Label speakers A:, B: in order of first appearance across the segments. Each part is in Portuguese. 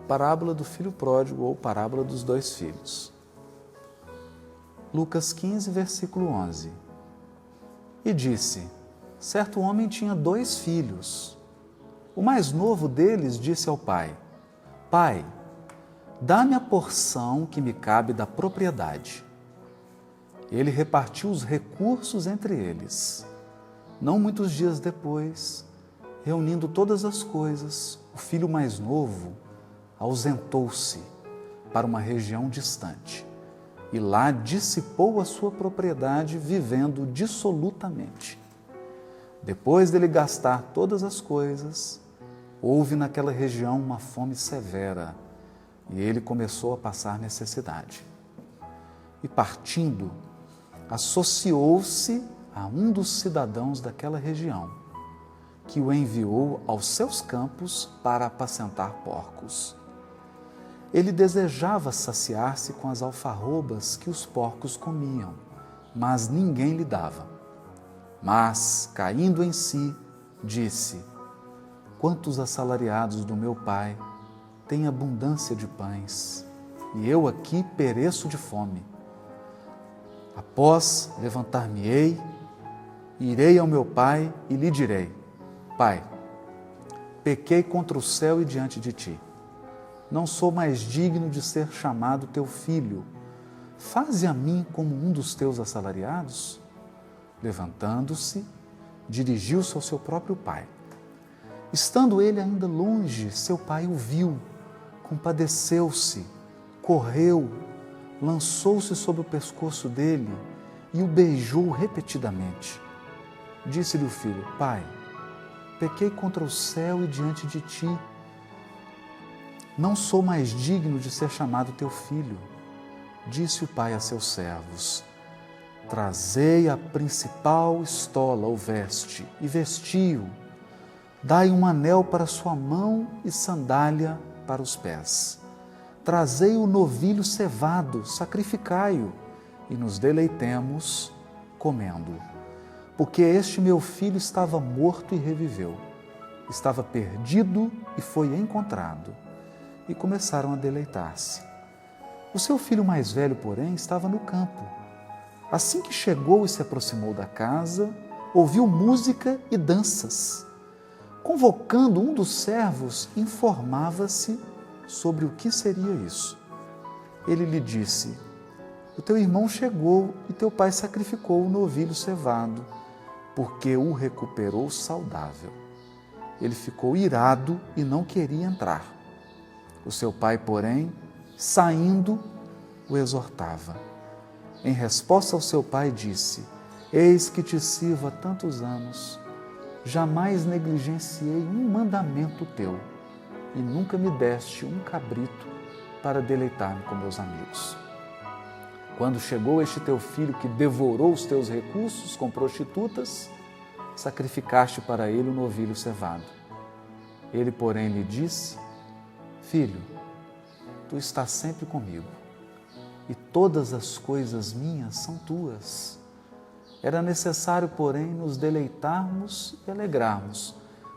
A: parábola do filho pródigo ou parábola dos dois filhos. Lucas 15, versículo 11. E disse: certo homem tinha 2 filhos. O mais novo deles disse ao pai: Pai, dá-me a porção que me cabe da propriedade. Ele repartiu os recursos entre eles. Não muitos dias depois, reunindo todas as coisas, o filho mais novo ausentou-se para uma região distante e lá dissipou a sua propriedade, vivendo dissolutamente. Depois dele gastar todas as coisas, houve naquela região uma fome severa e ele começou a passar necessidade. E partindo, associou-se a um dos cidadãos daquela região, que o enviou aos seus campos para apacentar porcos. Ele desejava saciar-se com as alfarrobas que os porcos comiam, mas ninguém lhe dava. Mas, caindo em si, disse: quantos assalariados do meu pai têm abundância de pães, e eu aqui pereço de fome. Após levantar-me-ei, irei ao meu pai e lhe direi: Pai, pequei contra o céu e diante de ti. Não sou mais digno de ser chamado teu filho. Faze a mim como um dos teus assalariados. Levantando-se, dirigiu-se ao seu próprio pai. Estando ele ainda longe, seu pai o viu, compadeceu-se, correu, lançou-se sobre o pescoço dele e o beijou repetidamente. Disse-lhe o filho: Pai, pequei contra o céu e diante de ti. Não sou mais digno de ser chamado teu filho. Disse o pai a seus servos: trazei a principal estola ou veste e vestiu. Dai um anel para sua mão e sandália para os pés. Trazei o novilho cevado, sacrificai-o e nos deleitemos comendo. Porque este meu filho estava morto e reviveu, estava perdido e foi encontrado. E começaram a deleitar-se. O seu filho mais velho, porém, estava no campo. Assim que chegou e se aproximou da casa, ouviu música e danças. Convocando um dos servos, informava-se sobre o que seria isso. Ele lhe disse: o teu irmão chegou e teu pai sacrificou o novilho cevado, porque o recuperou saudável. Ele ficou irado e não queria entrar. O seu pai, porém, saindo, o exortava. Em resposta ao seu pai, disse: eis que te sirvo há tantos anos, jamais negligenciei um mandamento teu, e nunca me deste um cabrito para deleitar-me com meus amigos. Quando chegou este teu filho que devorou os teus recursos com prostitutas, sacrificaste para ele o novilho cevado. Ele, porém, lhe disse: filho, tu estás sempre comigo, e todas as coisas minhas são tuas. Era necessário, porém, nos deleitarmos e alegrarmos,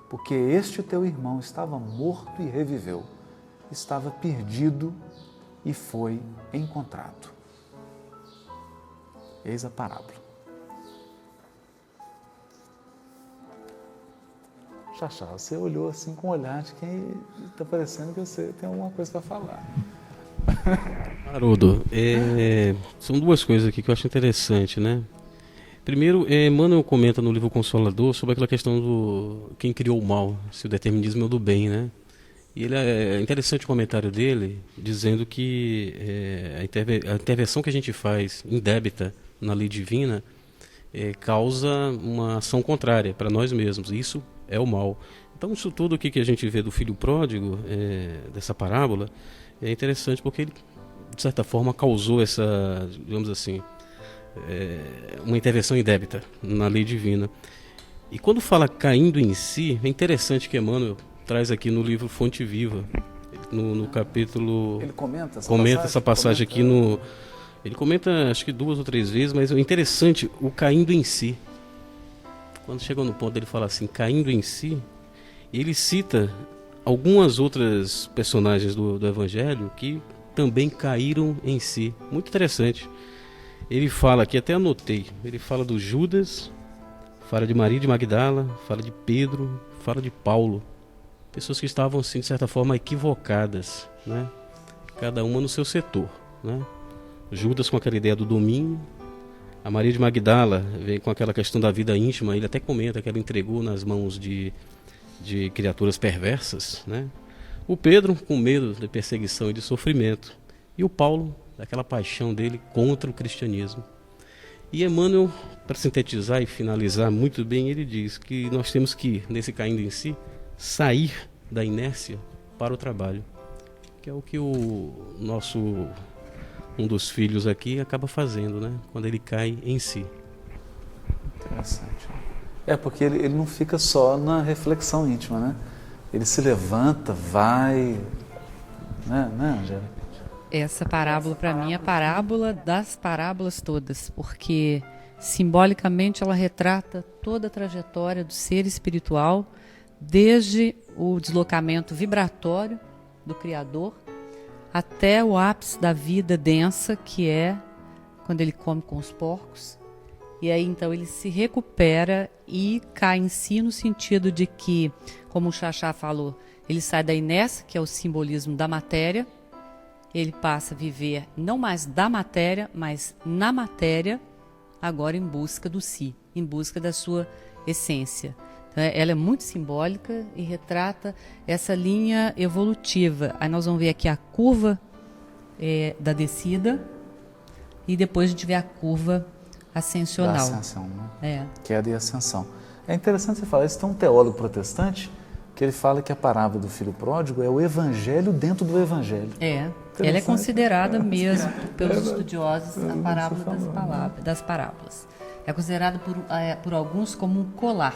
A: porque este teu irmão estava morto e reviveu, estava perdido e foi encontrado. Eis a parábola. Xaxá, você olhou assim com o olhar de quem está parecendo que você tem alguma coisa para falar.
B: Haroldo, são duas coisas aqui que eu acho interessante, né? Primeiro, Emmanuel comenta no livro Consolador sobre aquela questão do quem criou o mal, se o determinismo é o do bem, né? E ele é interessante o comentário dele, dizendo que a intervenção que a gente faz indébita na lei divina causa uma ação contrária para nós mesmos. Isso é o mal. Então, isso tudo aqui que a gente vê do filho pródigo, dessa parábola, é interessante porque ele, de certa forma, causou essa, digamos assim, uma intervenção indébita na lei divina. E quando fala caindo em si, é interessante que Emmanuel traz aqui no livro Fonte Viva, no capítulo... Ele comenta essa passagem aqui no... Ele comenta, acho que 2 ou 3 vezes, mas é interessante o caindo em si. Quando chega no ponto ele fala assim, caindo em si, ele cita algumas outras personagens do Evangelho que também caíram em si. Muito interessante. Ele fala aqui, até anotei, ele fala do Judas, fala de Maria de Magdala, fala de Pedro, fala de Paulo. Pessoas que estavam, assim, de certa forma, equivocadas, né? Cada uma no seu setor, né? Judas com aquela ideia do domínio, a Maria de Magdala vem com aquela questão da vida íntima, ele até comenta que ela entregou nas mãos de criaturas perversas, né? O Pedro com medo de perseguição e de sofrimento, e o Paulo, daquela paixão dele contra o cristianismo. E Emmanuel, para sintetizar e finalizar muito bem, ele diz que nós temos que, nesse caindo em si, sair da inércia para o trabalho, que é o que um dos filhos aqui acaba fazendo, né? Quando ele cai em si.
A: Interessante. Porque ele não fica só na reflexão íntima, né? Ele se levanta, vai, né, Angélica?
C: Essa parábola, para mim, é a parábola das parábolas todas, porque simbolicamente ela retrata toda a trajetória do ser espiritual, desde o deslocamento vibratório do Criador até o ápice da vida densa, que é quando ele come com os porcos. E aí então ele se recupera e cai em si, no sentido de que, como o Xaxá falou, ele sai da inércia, que é o simbolismo da matéria, ele passa a viver não mais da matéria, mas na matéria, agora em busca do si, em busca da sua essência. Então, ela é muito simbólica e retrata essa linha evolutiva. Aí nós vamos ver aqui a curva da descida e depois a gente vê a curva ascensional.
A: Da ascensão, né? Queda e ascensão. É interessante você falar isso. Tem um teólogo protestante que ele fala que a parábola do filho pródigo é o evangelho dentro do evangelho.
C: Ela é considerada mesmo pelos estudiosos a parábola das parábolas. É considerada por alguns como um colar,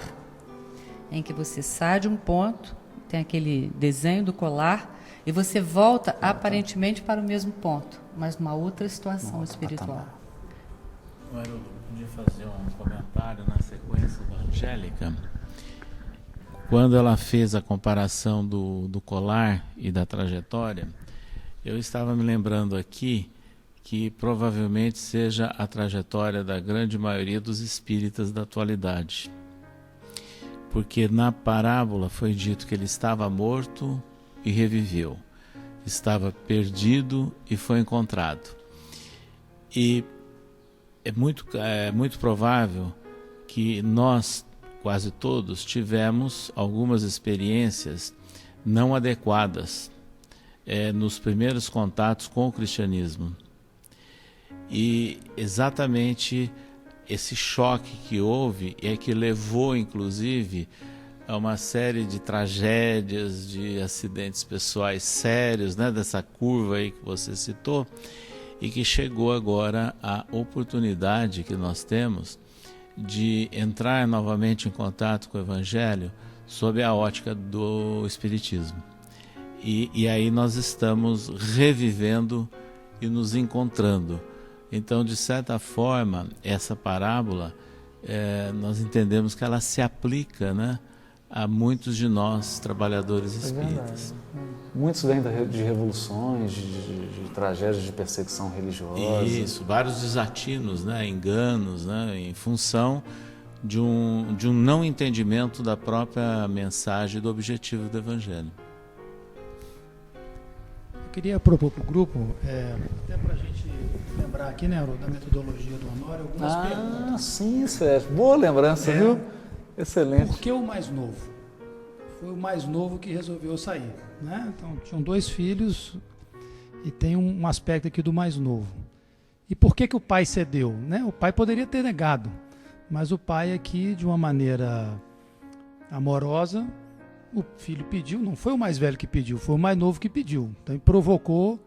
C: em que você sai de um ponto, tem aquele desenho do colar, e você volta aparentemente para o mesmo ponto, mas numa outra situação espiritual.
D: Eu podia fazer um comentário na sequência da Angélica. Quando ela fez a comparação do colar e da trajetória, eu estava me lembrando aqui que provavelmente seja a trajetória da grande maioria dos espíritas da atualidade. Porque na parábola foi dito que ele estava morto e reviveu, estava perdido e foi encontrado. E é muito provável que nós, quase todos, tivemos algumas experiências não adequadas nos primeiros contatos com o cristianismo. E exatamente esse choque que houve é que levou, inclusive, a uma série de tragédias, de acidentes pessoais sérios, né, dessa curva aí que você citou, e que chegou agora a oportunidade que nós temos de entrar novamente em contato com o Evangelho sob a ótica do Espiritismo. E aí nós estamos revivendo e nos encontrando. Então, de certa forma, essa parábola, nós entendemos que ela se aplica, né, a muitos de nós, trabalhadores espíritas.
A: Muitos vêm de revoluções, de tragédias de perseguição religiosa.
D: Isso, vários desatinos, né, enganos, né, em função de um não entendimento da própria mensagem e do objetivo do Evangelho.
E: Eu queria propor para o grupo, até para a gente lembrar aqui, né, da metodologia do Honório, algumas perguntas.
A: Sim, Sérgio. Boa lembrança, viu? Excelente.
E: Por que o mais novo? Foi o mais novo que resolveu sair, né? Então, tinham 2 filhos e tem um aspecto aqui do mais novo. E por que o pai cedeu, né? O pai poderia ter negado, mas o pai aqui, de uma maneira amorosa, o filho pediu, não foi o mais velho que pediu, foi o mais novo que pediu. Então, ele provocou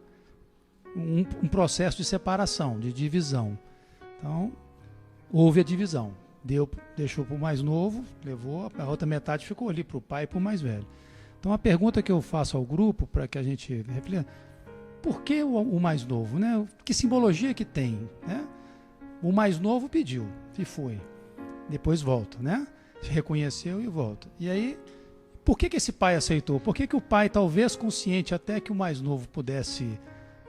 E: um processo de separação, de divisão. Então, houve a divisão. Deixou para o mais novo, levou, a outra metade ficou ali para o pai e para o mais velho. Então a pergunta que eu faço ao grupo, para que a gente reflita, por que o mais novo, né? Que simbologia que tem, né? O mais novo pediu e foi, depois volta, né? Reconheceu e volta. E aí, por que esse pai aceitou? Por que o pai, talvez consciente até que o mais novo pudesse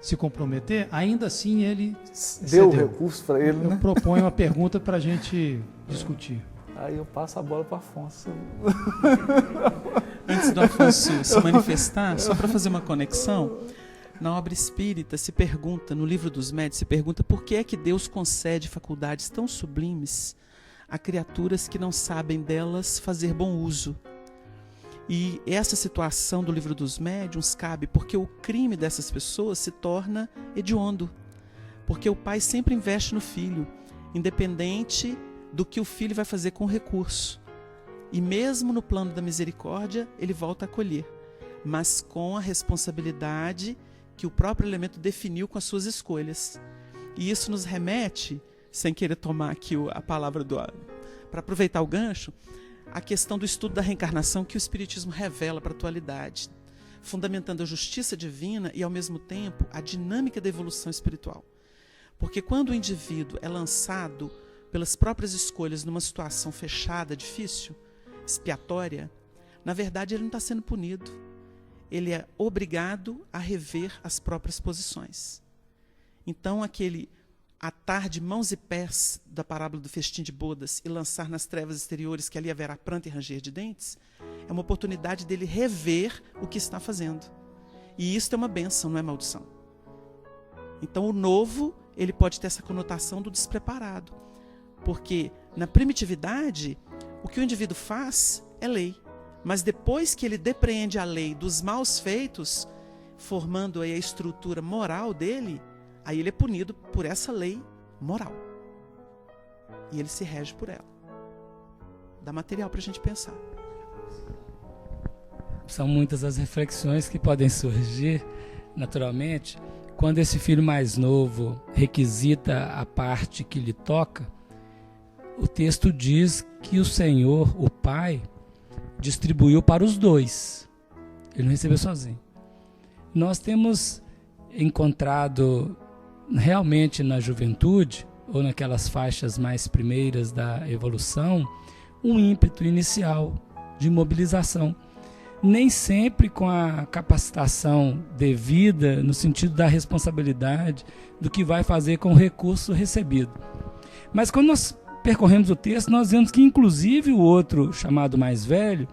E: se comprometer, ainda assim ele
A: Deu o
E: cedeu?
A: recurso para ele,
E: Eu
A: né?
E: proponho uma pergunta para a gente discutir.
A: Aí eu passo a bola para Afonso.
F: Antes do Afonso se manifestar, só para fazer uma conexão, na obra espírita se pergunta, no livro dos médiuns, se pergunta por que é que Deus concede faculdades tão sublimes a criaturas que não sabem delas fazer bom uso. E essa situação do livro dos médiuns cabe porque o crime dessas pessoas se torna hediondo. Porque o pai sempre investe no filho, independente do que o filho vai fazer com o recurso. E mesmo no plano da misericórdia, ele volta a colher, mas com a responsabilidade que o próprio elemento definiu com as suas escolhas. E isso nos remete, sem querer tomar aqui a palavra para aproveitar o gancho, a questão do estudo da reencarnação que o Espiritismo revela para a atualidade, fundamentando a justiça divina e, ao mesmo tempo, a dinâmica da evolução espiritual. Porque quando o indivíduo é lançado pelas próprias escolhas numa situação fechada, difícil, expiatória, na verdade ele não está sendo punido. Ele é obrigado a rever as próprias posições. Então, aquele atar de mãos e pés da parábola do festim de bodas e lançar nas trevas exteriores que ali haverá pranto e ranger de dentes, é uma oportunidade dele rever o que está fazendo. E isso é uma bênção, não é maldição. Então, o novo, ele pode ter essa conotação do despreparado. Porque, na primitividade, o que o indivíduo faz é lei. Mas depois que ele depreende a lei dos maus feitos, formando aí a estrutura moral dele, aí ele é punido por essa lei moral. E ele se rege por ela. Dá material para a gente pensar.
G: São muitas as reflexões que podem surgir, naturalmente, quando esse filho mais novo requisita a parte que lhe toca. O texto diz que o Senhor, o Pai, distribuiu para os dois. Ele não recebeu sozinho. Nós temos encontrado realmente na juventude, ou naquelas faixas mais primeiras da evolução, um ímpeto inicial de mobilização. Nem sempre com a capacitação devida, no sentido da responsabilidade, do que vai fazer com o recurso recebido. Mas quando nós percorremos o texto, nós vemos que inclusive o outro, chamado mais velho,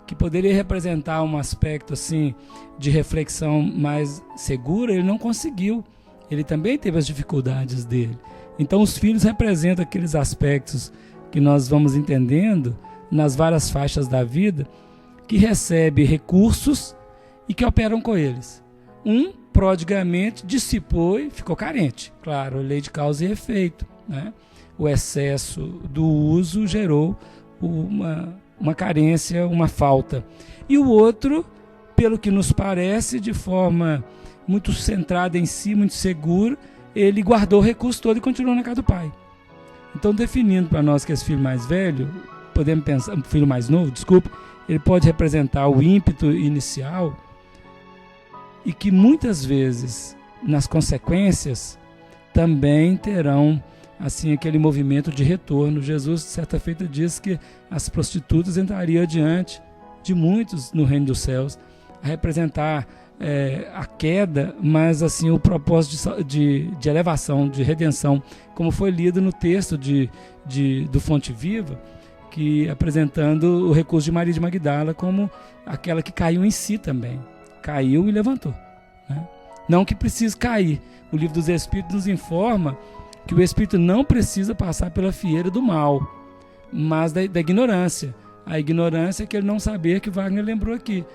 G: que poderia representar um aspecto assim de reflexão mais segura, ele não conseguiu. Ele também teve as dificuldades dele. Então os filhos representam aqueles aspectos que nós vamos entendendo nas várias faixas da vida, que recebe recursos e que operam com eles. Um prodigamente dissipou e ficou carente. Claro, lei de causa e efeito, né? O excesso do uso gerou uma carência, uma falta. E o outro, pelo que nos parece, de forma muito centrada em si, muito segura, ele guardou o recurso todo e continuou na casa do pai. Então, definindo para nós que esse filho mais velho, podemos pensar, filho mais novo, desculpa, ele pode representar o ímpeto inicial e que muitas vezes, nas consequências, também terão assim aquele movimento de retorno. Jesus, certa feita, diz que as prostitutas entrariam diante de muitos no reino dos céus, a representar a queda, mas assim o propósito de elevação, de redenção, como foi lido no texto do Fonte Viva, que apresentando o recurso de Maria de Magdala como aquela que caiu em si também, caiu e levantou, né? Não que precise cair. O Livro dos Espíritos nos informa que o espírito não precisa passar pela fieira do mal, mas da ignorância. A ignorância é que ele não saber, que Wagner lembrou aqui.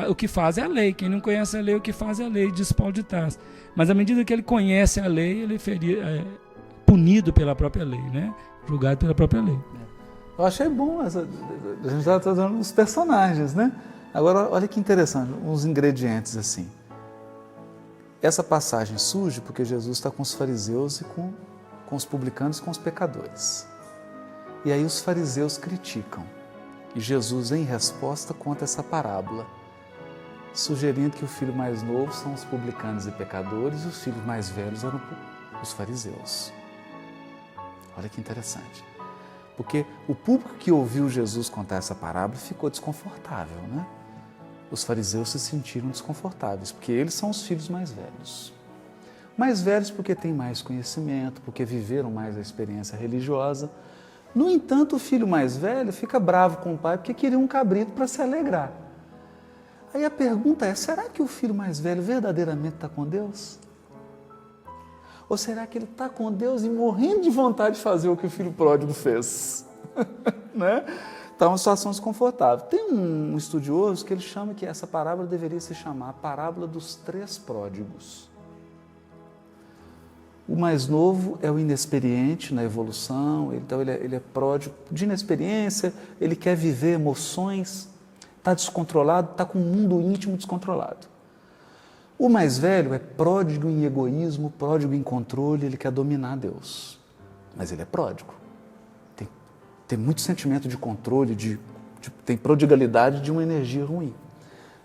G: O que faz é a lei. Quem não conhece a lei, o que faz é a lei, diz Paulo de Tarso. Mas à medida que ele conhece a lei, ele é punido pela própria lei, né? Julgado pela própria lei.
A: Eu achei bom, a gente está tratando os personagens, né? Agora, olha que interessante, uns ingredientes assim. Essa passagem surge porque Jesus está com os fariseus e com os publicanos e com os pecadores. E aí os fariseus criticam. E Jesus, em resposta, conta essa parábola, sugerindo que o filho mais novo são os publicanos e pecadores e os filhos mais velhos eram os fariseus. Olha que interessante. Porque o público que ouviu Jesus contar essa parábola ficou desconfortável, né? Os fariseus se sentiram desconfortáveis, porque eles são os filhos mais velhos. Mais velhos porque têm mais conhecimento, porque viveram mais a experiência religiosa. No entanto, o filho mais velho fica bravo com o pai porque queria um cabrito para se alegrar. Aí a pergunta é, será que o filho mais velho verdadeiramente está com Deus? Ou será que ele está com Deus e morrendo de vontade de fazer o que o filho pródigo fez? Né? Está uma situação desconfortável. Tem um estudioso que ele chama que essa parábola deveria se chamar a parábola dos 3 pródigos. O mais novo é o inexperiente na evolução, então ele é pródigo de inexperiência, ele quer viver emoções, está descontrolado, está com o mundo íntimo descontrolado. O mais velho é pródigo em egoísmo, pródigo em controle, ele quer dominar Deus. Mas ele é pródigo. Tem muito sentimento de controle, tem prodigalidade de uma energia ruim.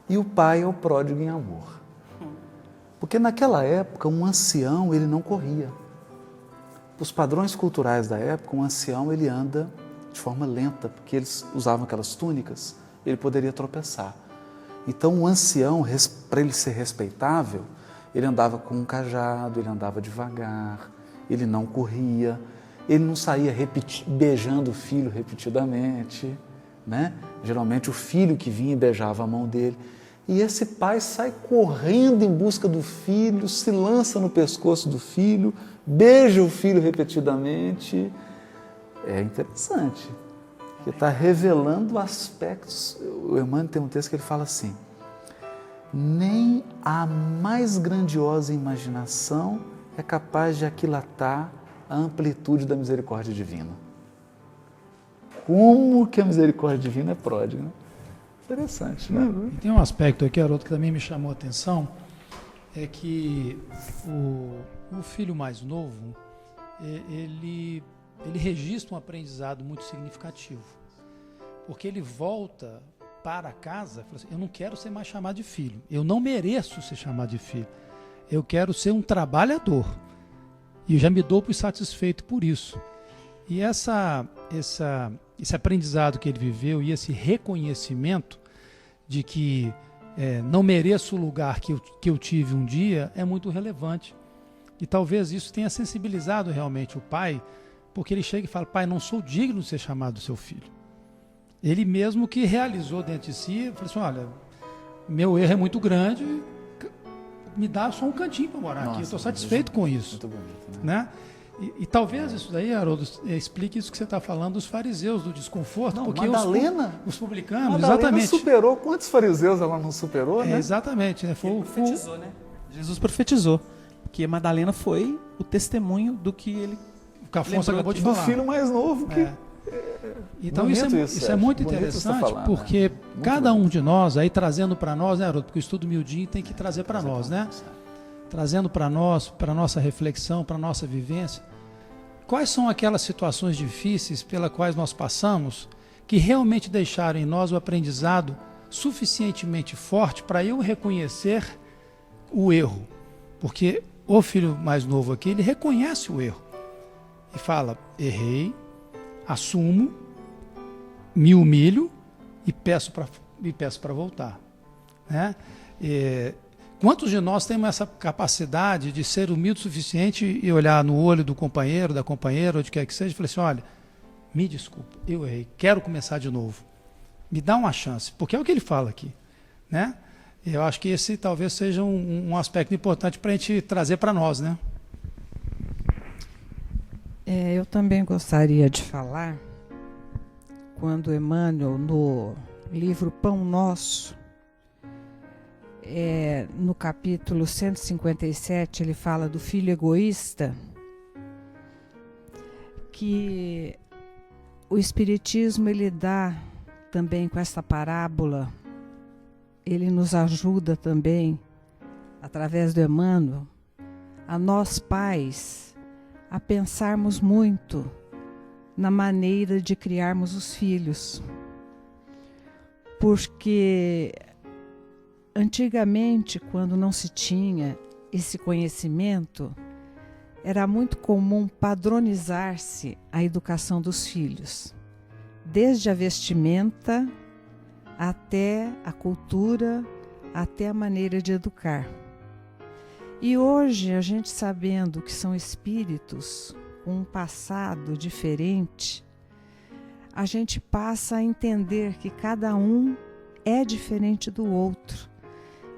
A: E o pai é o pródigo em amor. Porque naquela época, um ancião ele não corria. Os padrões culturais da época, um ancião ele anda de forma lenta, porque eles usavam aquelas túnicas, ele poderia tropeçar. Então, um ancião, para ele ser respeitável, ele andava com um cajado, ele andava devagar, ele não corria, ele não saía beijando o filho repetidamente, né? Geralmente o filho que vinha e beijava a mão dele. E esse pai sai correndo em busca do filho, se lança no pescoço do filho, beija o filho repetidamente. É interessante. Que está revelando aspectos. O Emmanuel tem um texto que ele fala assim: nem a mais grandiosa imaginação é capaz de aquilatar a amplitude da misericórdia divina. Como que a misericórdia divina é pródiga, né? Interessante, né?
E: E tem um aspecto aqui, Haroldo, que também me chamou a atenção, é que o filho mais novo, ele registra um aprendizado muito significativo, porque ele volta para casa e fala assim, eu não quero ser mais chamado de filho, eu não mereço ser chamado de filho, eu quero ser um trabalhador, e eu já me dou por satisfeito por isso. E esse aprendizado que ele viveu e esse reconhecimento de que não mereço o lugar que eu tive um dia é muito relevante. E talvez isso tenha sensibilizado realmente o pai, porque ele chega e fala, pai, não sou digno de ser chamado seu filho. Ele mesmo que realizou dentro de si, falou assim, olha, meu erro é muito grande, me dá só um cantinho para morar aqui, eu estou satisfeito com isso. Muito bonito, né? E talvez isso daí, Haroldo, explique isso que você está falando dos fariseus, do desconforto.
A: Não,
E: porque
A: Madalena,
E: os publicanos,
A: Madalena
E: exatamente.
A: superou. Quantos fariseus ela não superou, né?
E: Exatamente. Né?
F: Ele profetizou, né? Jesus profetizou. Porque Madalena foi o testemunho do que ele...
E: O que Afonso acabou de falar.
A: Do filho mais novo.
E: Então isso é muito interessante, porque cada um de nós, aí trazendo para nós, né, Haroldo? Porque o estudo miudinho tem que trazer para nós, né? Trazendo para nós, para a nossa reflexão, para a nossa vivência, quais são aquelas situações difíceis pelas quais nós passamos que realmente deixaram em nós o aprendizado suficientemente forte para eu reconhecer o erro. Porque o filho mais novo aqui, ele reconhece o erro e fala, errei, assumo, me humilho e peço para voltar. Né? Quantos de nós temos essa capacidade de ser humilde o suficiente e olhar no olho do companheiro, da companheira, ou de quer que seja, e falar assim, olha, me desculpa, eu errei, quero começar de novo. Me dá uma chance, porque é o que ele fala aqui. Né? Eu acho que esse talvez seja um aspecto importante para a gente trazer para nós. Né?
H: Eu também gostaria de falar, quando Emmanuel, no livro Pão Nosso, no capítulo 157, ele fala do filho egoísta, que o Espiritismo ele dá também com essa parábola, ele nos ajuda também, através do Emmanuel, a nós pais, a pensarmos muito na maneira de criarmos os filhos. Porque antigamente, quando não se tinha esse conhecimento, era muito comum padronizar-se a educação dos filhos, desde a vestimenta até a cultura, até a maneira de educar. E hoje, a gente sabendo que são espíritos com um passado diferente, a gente passa a entender que cada um é diferente do outro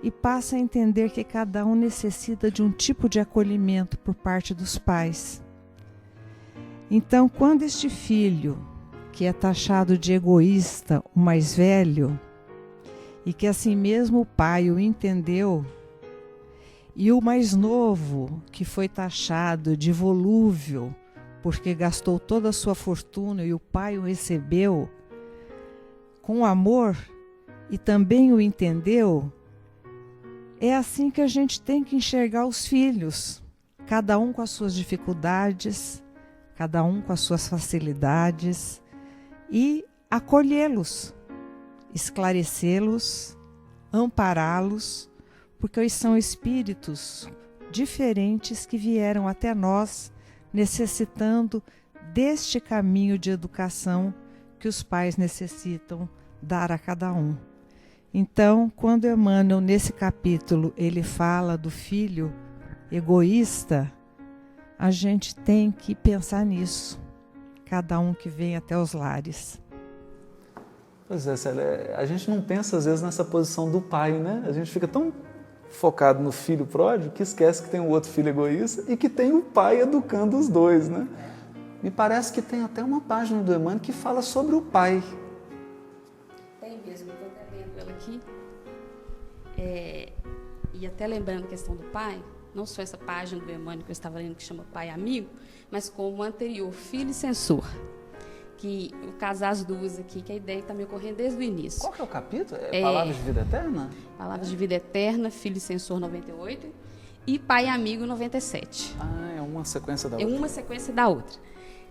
H: e passa a entender que cada um necessita de um tipo de acolhimento por parte dos pais. Então, quando este filho, que é taxado de egoísta, o mais velho, e que assim mesmo o pai o entendeu, e o mais novo, que foi taxado de volúvel, porque gastou toda a sua fortuna e o pai o recebeu com amor e também o entendeu, é assim que a gente tem que enxergar os filhos, cada um com as suas dificuldades, cada um com as suas facilidades, e acolhê-los, esclarecê-los, ampará-los, porque eles são espíritos diferentes que vieram até nós necessitando deste caminho de educação que os pais necessitam dar a cada um. Então, quando Emmanuel, nesse capítulo, ele fala do filho egoísta, a gente tem que pensar nisso, cada um que vem até os lares.
A: Pois é, Célia, a gente não pensa às vezes nessa posição do pai, né? A gente fica tão focado no filho pródigo que esquece que tem um outro filho egoísta e que tem o pai educando os dois, né? Me parece que tem até uma página do Emmanuel que fala sobre o pai.
I: Tem mesmo, estou até lendo ela aqui. E até lembrando a questão do pai, não só essa página do Emmanuel que eu estava lendo que chama Pai Amigo, mas como o anterior, Filho e Censor, que o casar as duas aqui, que a ideia está me ocorrendo desde o início.
A: Qual que é o capítulo? Palavras de Vida Eterna?
I: Palavras de Vida Eterna, Filho e Censor 98 e Pai Amigo 97.
A: É uma sequência da outra.
I: É uma sequência da outra.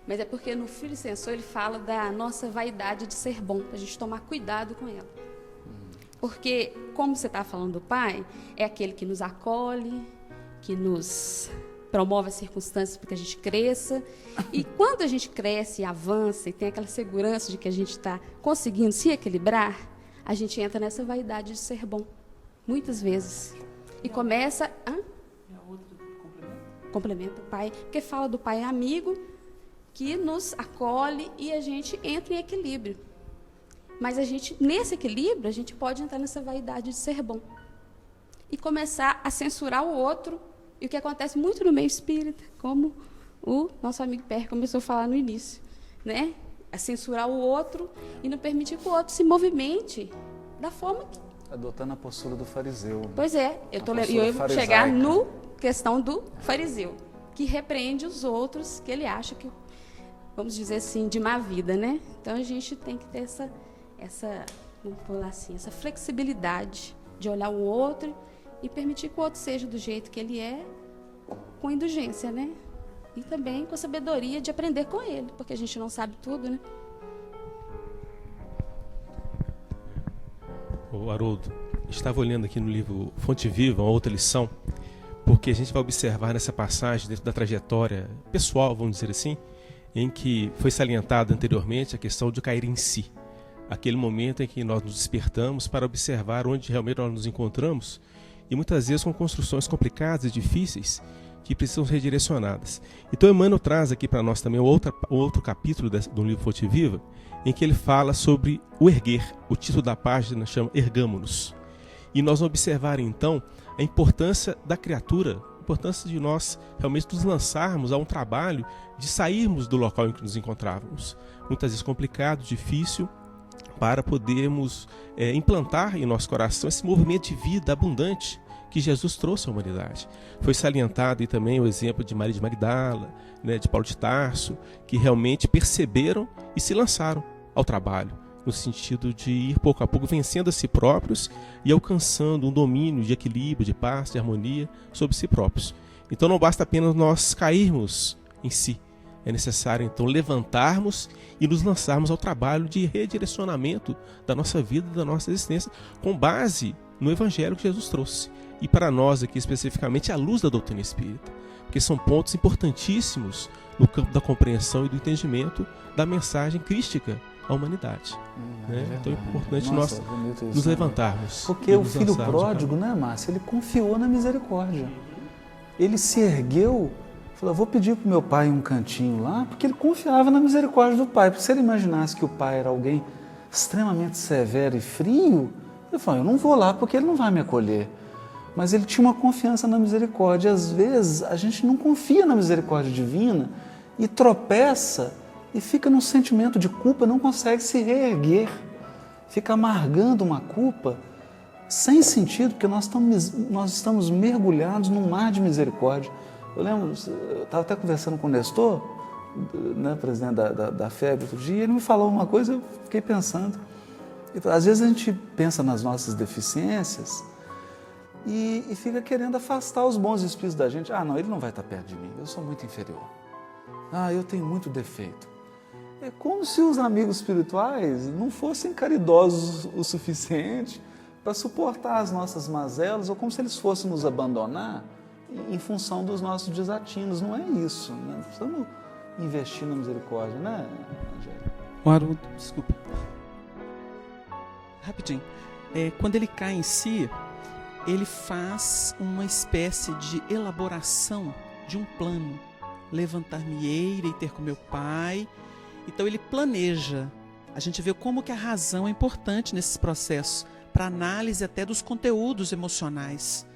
I: Mas é porque no Filho e Censor ele fala da nossa vaidade de ser bom, a gente tomar cuidado com ela. Porque, como você está falando do pai, é aquele que nos acolhe, que nos promove as circunstâncias para que a gente cresça. E quando a gente cresce e avança e tem aquela segurança de que a gente está conseguindo se equilibrar, a gente entra nessa vaidade de ser bom, muitas vezes. E começa... Complementa o pai, porque fala do pai amigo que nos acolhe e a gente entra em equilíbrio. Mas a gente, nesse equilíbrio, a gente pode entrar nessa vaidade de ser bom. E começar a censurar o outro. E o que acontece muito no meio espírita, como o nosso amigo Pérez começou a falar no início, né? A censurar o outro e não permitir que o outro se movimente da forma que...
A: Adotando a postura do fariseu.
I: Pois é, eu vou chegar no questão do fariseu, que repreende os outros, que ele acha que, vamos dizer assim, de má vida, né? Então a gente tem que ter essa vamos falar assim, essa flexibilidade de olhar o outro e permitir que o outro seja do jeito que ele é, com indulgência, né? E também com a sabedoria de aprender com ele, porque a gente não sabe tudo, né?
J: O Haroldo, estava olhando aqui no livro Fonte Viva, uma outra lição, porque a gente vai observar nessa passagem, dentro da trajetória pessoal, vamos dizer assim, em que foi salientada anteriormente a questão de cair em si. Aquele momento em que nós nos despertamos para observar onde realmente nós nos encontramos, e muitas vezes com construções complicadas e difíceis que precisam ser redirecionadas. Então Emmanuel traz aqui para nós também outro capítulo do livro Fonte Viva, em que ele fala sobre o erguer. O título da página chama Ergamo-nos. E nós vamos observar então a importância da criatura, a importância de nós realmente nos lançarmos a um trabalho de sairmos do local em que nos encontrávamos. Muitas vezes complicado, difícil, para podermos implantar em nosso coração esse movimento de vida abundante que Jesus trouxe à humanidade. Foi salientado e também o exemplo de Maria de Magdala, né, de Paulo de Tarso, que realmente perceberam e se lançaram ao trabalho, no sentido de ir pouco a pouco vencendo a si próprios e alcançando um domínio de equilíbrio, de paz, de harmonia sobre si próprios. Então não basta apenas nós cairmos em si, é necessário então levantarmos e nos lançarmos ao trabalho de redirecionamento da nossa vida, da nossa existência, com base no Evangelho que Jesus trouxe. E para nós aqui especificamente a luz da doutrina espírita. porque são pontos importantíssimos no campo da compreensão e do entendimento da mensagem crística à humanidade. Né? Então é importante nós nos levantarmos.
A: Porque o filho pródigo, né, Márcia, ele confiou na misericórdia. Ele se ergueu, falou, vou pedir para o meu pai um cantinho lá, porque ele confiava na misericórdia do pai. Porque se ele imaginasse que o pai era alguém extremamente severo e frio, ele falou, eu não vou lá porque ele não vai me acolher. Mas ele tinha uma confiança na misericórdia. Às vezes a gente não confia na misericórdia divina e tropeça e fica num sentimento de culpa, não consegue se reerguer, fica amargando uma culpa sem sentido, porque nós estamos mergulhados num mar de misericórdia. Eu lembro, eu estava até conversando com o Nestor, né, presidente da FEB, outro dia, e ele me falou uma coisa, eu fiquei pensando. Às vezes a gente pensa nas nossas deficiências e fica querendo afastar os bons espíritos da gente. Ah, não, ele não vai estar perto de mim, eu sou muito inferior. Ah, eu tenho muito defeito. É como se os amigos espirituais não fossem caridosos o suficiente para suportar as nossas mazelas, ou como se eles fossem nos abandonar em função dos nossos desatinos. Não é isso, né? Precisamos investir na misericórdia, né, Angélica?
F: O Haroldo, desculpa. Rapidinho. Quando ele cai em si, ele faz uma espécie de elaboração de um plano. Levantar-me-ei, irei ter com meu pai. Então ele planeja. A gente vê como que a razão é importante nesses processos, para análise até dos conteúdos emocionais.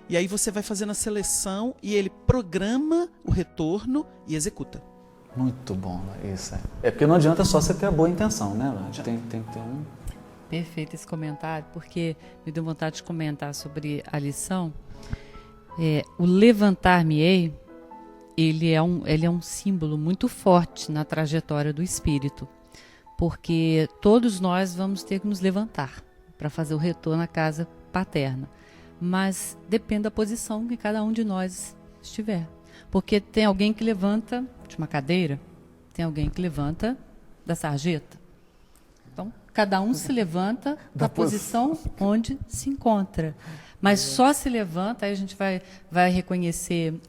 F: E aí você vai fazendo a seleção e ele programa o retorno e executa.
A: Muito bom, isso. É porque não adianta só você ter a boa intenção, né? Tem que ter um...
C: Perfeito esse comentário, porque me deu vontade de comentar sobre a lição. O levantar-me-ei, ele é um símbolo muito forte na trajetória do espírito, porque todos nós vamos ter que nos levantar para fazer o retorno à casa paterna, mas depende da posição que cada um de nós estiver, porque tem alguém que levanta de uma cadeira, tem alguém que levanta da sarjeta, então cada um se levanta da posição onde se encontra. Mas só se levanta, aí a gente vai reconhecer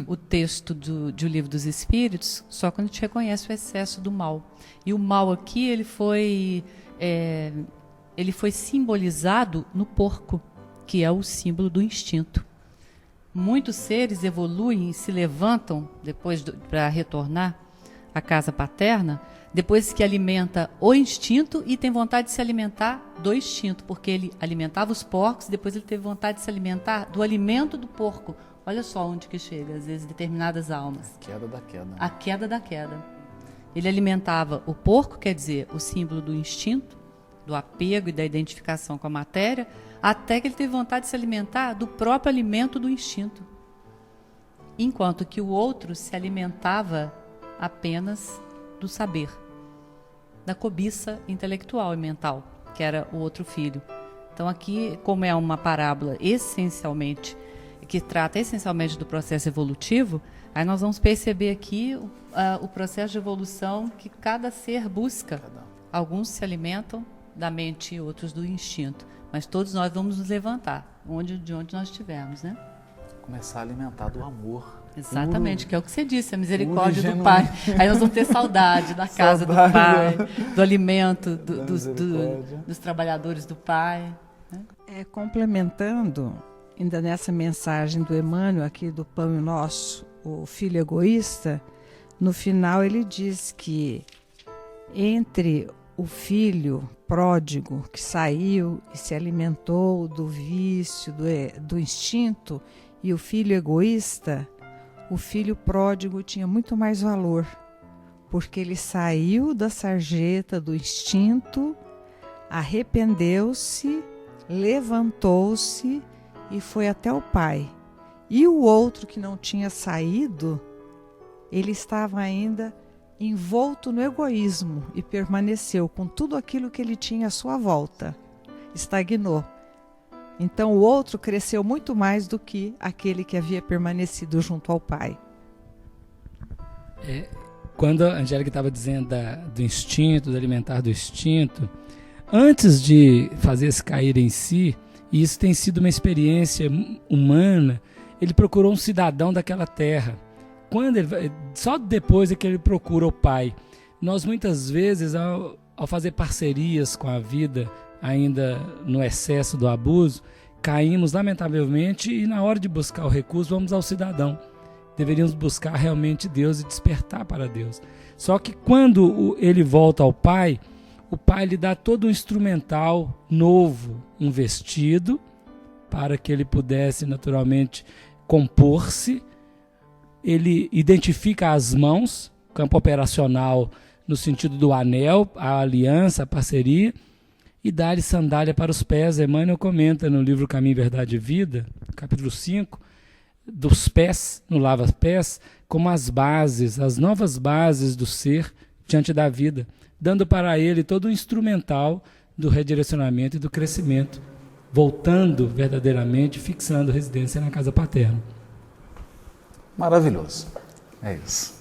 C: o texto de O Livro dos Espíritos, só quando a gente reconhece o excesso do mal. E o mal aqui, ele foi simbolizado no porco, que é o símbolo do instinto. Muitos seres evoluem e se levantam depois para retornar à casa paterna, depois que alimenta o instinto e tem vontade de se alimentar do instinto, porque ele alimentava os porcos e depois ele teve vontade de se alimentar do alimento do porco. Olha só onde que chega, às vezes, determinadas almas.
A: A queda da queda.
C: A queda da queda. Ele alimentava o porco, quer dizer, o símbolo do instinto, do apego e da identificação com a matéria, até que ele teve vontade de se alimentar do próprio alimento do instinto. Enquanto que o outro se alimentava apenas do saber, da cobiça intelectual e mental, que era o outro filho. Então aqui, como é uma parábola essencialmente, que trata essencialmente do processo evolutivo, aí nós vamos perceber aqui o processo de evolução que cada ser busca. Alguns se alimentam da mente e outros do instinto, mas todos nós vamos nos levantar, de onde nós estivermos, né?
A: Começar a alimentar do amor.
C: Exatamente, que é o que você disse, a misericórdia do Pai. Aí nós vamos ter saudade da casa do Pai, do alimento, dos trabalhadores do Pai. Né?
H: Complementando, ainda nessa mensagem do Emmanuel aqui do Pão Nosso, o filho egoísta, no final ele diz que entre o filho pródigo que saiu e se alimentou do vício, do instinto, e o filho egoísta, o filho pródigo tinha muito mais valor, porque ele saiu da sarjeta do instinto, arrependeu-se, levantou-se e foi até o pai. E o outro que não tinha saído, ele estava ainda envolto no egoísmo e permaneceu com tudo aquilo que ele tinha à sua volta. Estagnou. Então o outro cresceu muito mais do que aquele que havia permanecido junto ao pai.
G: Quando a Angélica estava dizendo do instinto, do alimentar do instinto, antes de fazer-se cair em si, e isso tem sido uma experiência humana ele procurou um cidadão daquela terra. Só depois é que ele procura o Pai. Nós muitas vezes, ao fazer parcerias com a vida, ainda no excesso do abuso, caímos lamentavelmente e na hora de buscar o recurso vamos ao cidadão. Deveríamos buscar realmente Deus e despertar para Deus. Só que quando ele volta ao Pai, o Pai lhe dá todo um instrumental novo, um vestido, para que ele pudesse naturalmente compor-se. Ele identifica as mãos, campo operacional no sentido do anel, a aliança, a parceria, e dá-lhe sandália para os pés. Emmanuel comenta no livro Caminho, Verdade e Vida, capítulo 5, dos pés, no lava-pés, como as bases, as novas bases do ser diante da vida, dando para ele todo o instrumental do redirecionamento e do crescimento, voltando verdadeiramente, fixando residência na casa paterna.
A: Maravilhoso. É isso.